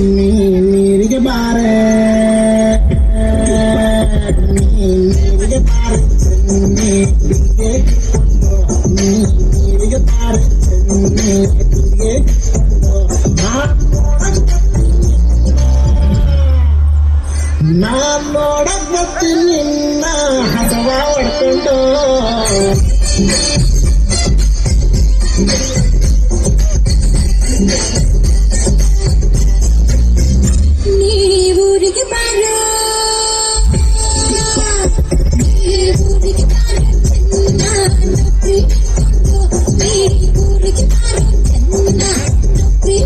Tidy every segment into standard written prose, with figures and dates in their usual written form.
ನೀರಿಗೆ ಬಾರೆ ನೀರಿಗೆ ಬಾರೆ ನೀರಿಗೆ ಬಾರೆ ನಾನ್ ನೋಡಕ್ ಬರ್ತೀನಿ ನಿನ್ನ ಹಸವ ಹೊಡ್ಕೊಂಡು ಊರಿಗೆ ಬಾರೋ ಊರಿಗೆ ಬಾರೋ ಚೆನ್ನ ನೊಬ್ಬಿ ಊರಿಗೆ ಬಾರೋ ಚೆನ್ನ ನೊಬ್ಬಿ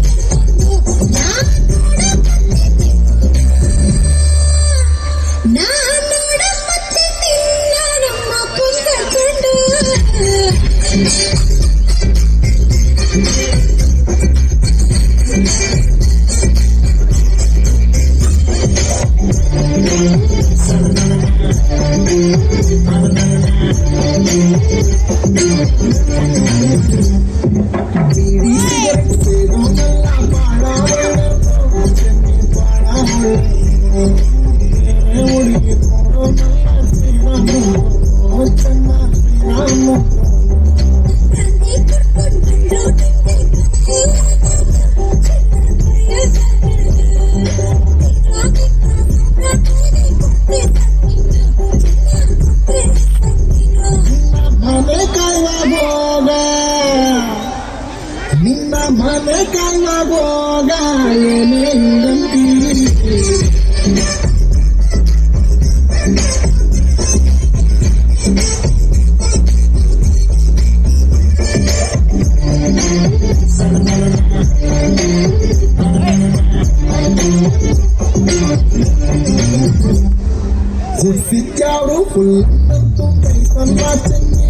ನಾನ್ ನೋಡ ಮತ್ತೆ ನಿನ್ನ ನಮ್ಮ ಕುಂದಕೊಂಡು ನಿನ್ನ ಮನೆ ಕಾಯುವಾಗ ಏನೇನಂತೀ ಹುಟ್ಟಿದ್ಯಾರು ಫುಲ್ ಕೈ ಸೊಲ್ಲ ಚೆನ್ನೆ